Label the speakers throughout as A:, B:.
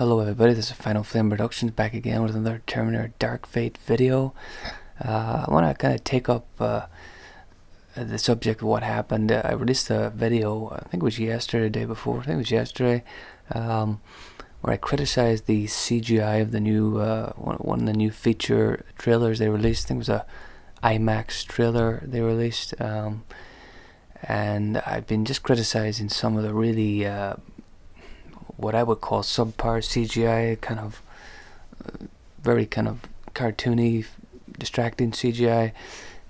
A: Hello everybody, this is Final Flame Productions back again with another Terminator Dark Fate video. I want to kind of take up the subject of what happened. I released a video, I think it was yesterday, the day before, I think it was yesterday, where I criticized the CGI of the new, one of the new feature trailers they released. I think it was a IMAX trailer they released, and I've been just criticizing some of the really what I would call subpar CGI, kind of very kind of cartoony, distracting CGI.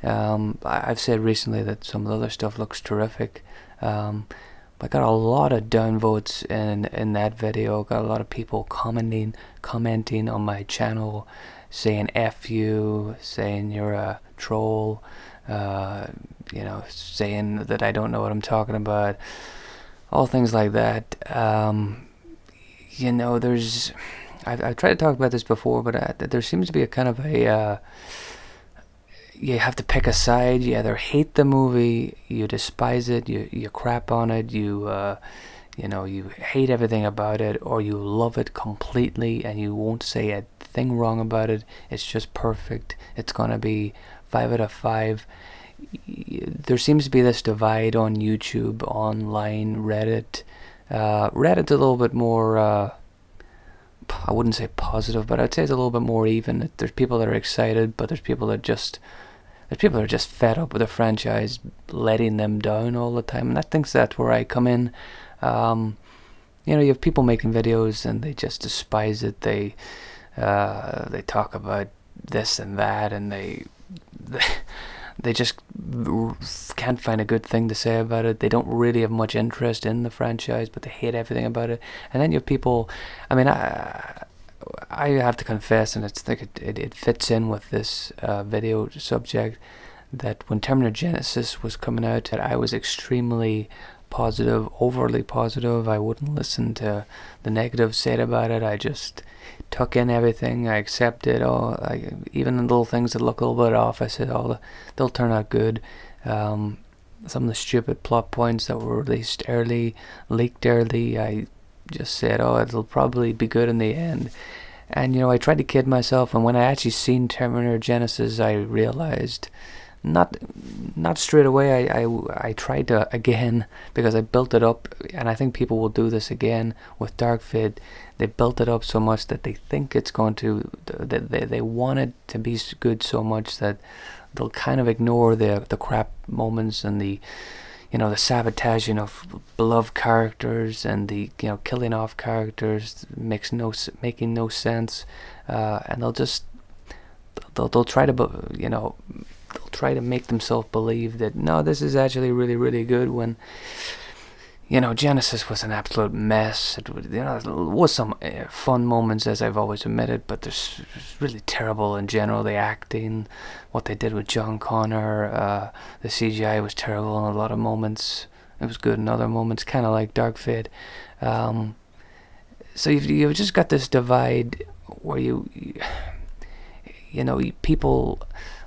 A: I've said recently that some of the other stuff looks terrific. I got a lot of downvotes in that video. Got a lot of people commenting on my channel, saying "F you," saying you're a troll, saying that I don't know what I'm talking about, all things like that. There's I've tried to talk about this before, but there seems to be a kind of a you have to pick a side. You either hate the movie, you despise it, you crap on it, you hate everything about it, or you love it completely and you won't say a thing wrong about it. It's just perfect. It's gonna be 5 out of 5. There seems to be this divide on YouTube, online, Reddit. Reddit's a little bit more, I wouldn't say positive, but I'd say it's a little bit more even. There's people that are excited, but there's people that are just fed up with the franchise letting them down all the time, and I think that's where I come in. You have people making videos and they just despise it. They talk about this and that, and they just can't find a good thing to say about it. They don't really have much interest in the franchise, but they hate everything about it. And then you have people, I mean, I have to confess, and it's like it fits in with this video subject, that when Terminator Genesis was coming out, that I was extremely positive, overly positive. I wouldn't listen to the negatives said about it. I just took in everything. I accepted even the little things that look a little bit off. I said, they'll turn out good. Some of the stupid plot points that were released early, leaked early, I just said, it'll probably be good in the end. And I tried to kid myself, and when I actually seen Terminator Genesis, I realized, not straight away, I tried to again, because I built it up, and I think people will do this again with Dark Fate. They built it up so much that they think it's going to, they want it to be good so much that they'll kind of ignore the crap moments and the sabotaging of beloved characters, and the killing off characters making no sense, and they'll try to they'll try to make themselves believe that no, this is actually really, really good, when Genesis was an absolute mess. There was some fun moments, as I've always admitted, but there's really terrible in general. The acting, what they did with John Connor, the CGI was terrible in a lot of moments. It was good in other moments, kind of like Dark Fate. So you've just got this divide where people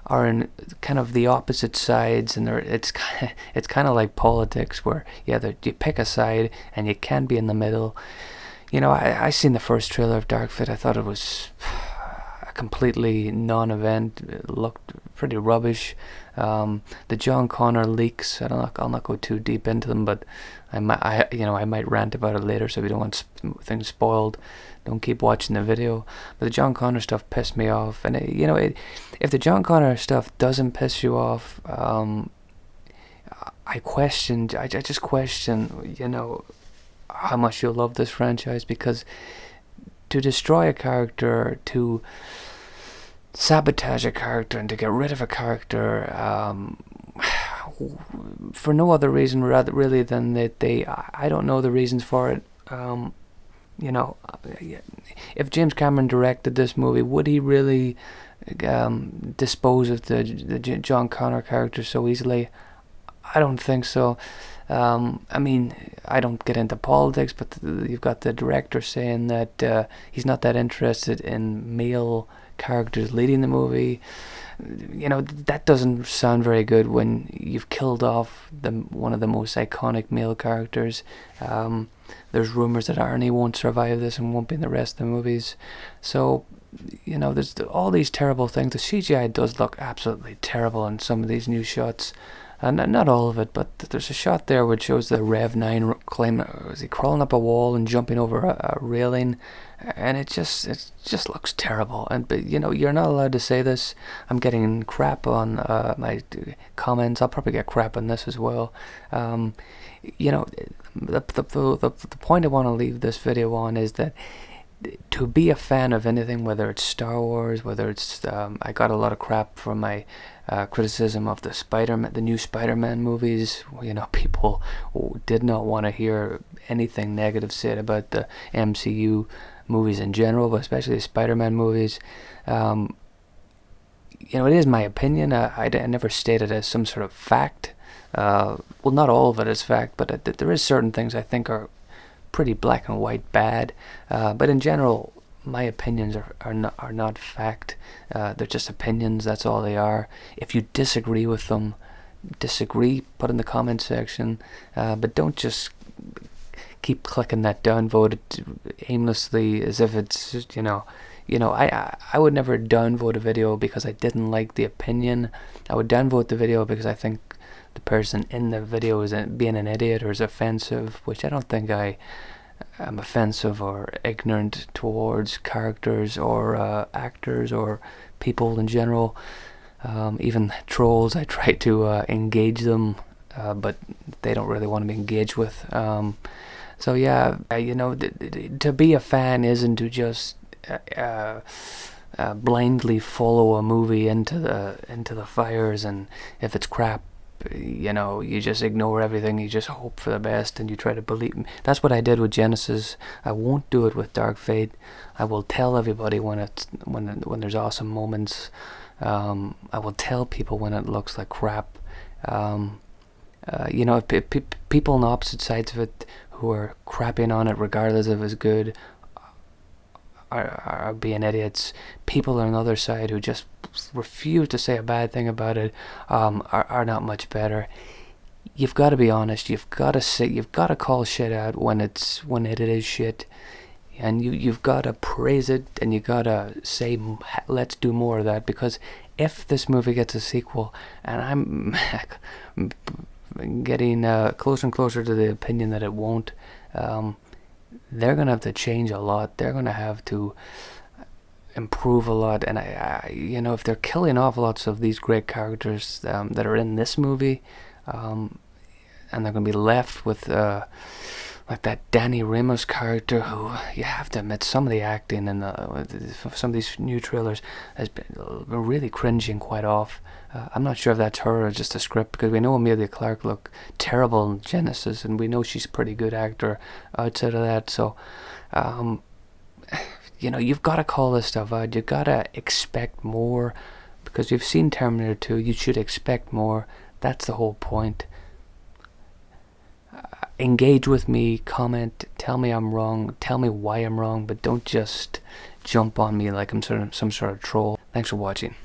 A: are in kind of the opposite sides, and it's kind of like politics, where you pick a side and you can't be in the middle. I seen the first trailer of Dark Fate. I thought it was a completely non-event. It looked pretty rubbish. The John Connor leaks, I'll not go too deep into them, but I might rant about it later, so we don't want things spoiled. Don't keep watching the video. But the John Connor stuff pissed me off, and if the John Connor stuff doesn't piss you off, I just question, how much you'll love this franchise, because to destroy a character, to sabotage a character, and to get rid of a character, for no other reason really than that I don't know the reasons for it. If James Cameron directed this movie, would he really dispose of the John Connor character so easily? I don't think so. I mean, I don't get into politics, but you've got the director saying that he's not that interested in male characters leading the movie. You know, that doesn't sound very good when you've killed off one of the most iconic male characters. There's rumors that Arnie won't survive this and won't be in the rest of the movies. So, you know, there's all these terrible things. The CGI does look absolutely terrible in some of these new shots. And not all of it, but there's a shot there which shows the Rev 9 is he crawling up a wall and jumping over a railing, and it just looks terrible. But you know, you're not allowed to say this. I'm getting crap on my comments. I'll probably get crap on this as well. You know, the point I want to leave this video on is that to be a fan of anything, whether it's Star Wars, whether it's I got a lot of crap from my criticism of the new Spider-Man movies. You know, people did not want to hear anything negative said about the MCU movies in general, but especially the Spider-Man movies. You know, it is my opinion. I never stated it as some sort of fact. Well, not all of it is fact, but there is certain things I think are pretty black and white bad. But in general, my opinions are not fact. They're just opinions. That's all they are. If you disagree with them, put in the comment section. But don't just keep clicking that downvote aimlessly as if it's just, you know. I would never downvote a video because I didn't like the opinion. I would downvote the video because I think the person in the video is being an idiot or is offensive, which I don't think I'm offensive or ignorant towards characters or actors or people in general. Even trolls, I try to engage them, but they don't really want to be engaged with. So yeah, you know, to be a fan isn't to just blindly follow a movie into the fires, and if it's crap, you know, you just ignore everything, you just hope for the best, and you try to believe. That's what I did with Genesis. I won't do it with Dark Fate. I will tell everybody when there's awesome moments. I will tell people when it looks like crap. You know, people on the opposite sides of it who are crapping on it regardless if it's good are being idiots. People on the other side who just refuse to say a bad thing about it are not much better. You've got to be honest. You've got to call shit out when it is shit, and you've got to praise it, and you got to say let's do more of that, because if this movie gets a sequel, and I'm getting closer and closer to the opinion that it won't, they're going to have to change a lot. They're going to have to improve a lot. And I you know, if they're killing off lots of these great characters that are in this movie, and they're going to be left with like that Danny Ramos character, who you have to admit some of the acting in some of these new trailers has been really cringing quite off. I'm not sure if that's her or just a script, because we know Emilia Clarke looked terrible in Genesis, and we know she's a pretty good actor outside of that. So, you know, you've got to call this stuff out. You've got to expect more, because you've seen Terminator 2. You should expect more. That's the whole point. Engage with me, comment, tell me I'm wrong, tell me why I'm wrong, but don't just jump on me like I'm some sort of troll. Thanks for watching.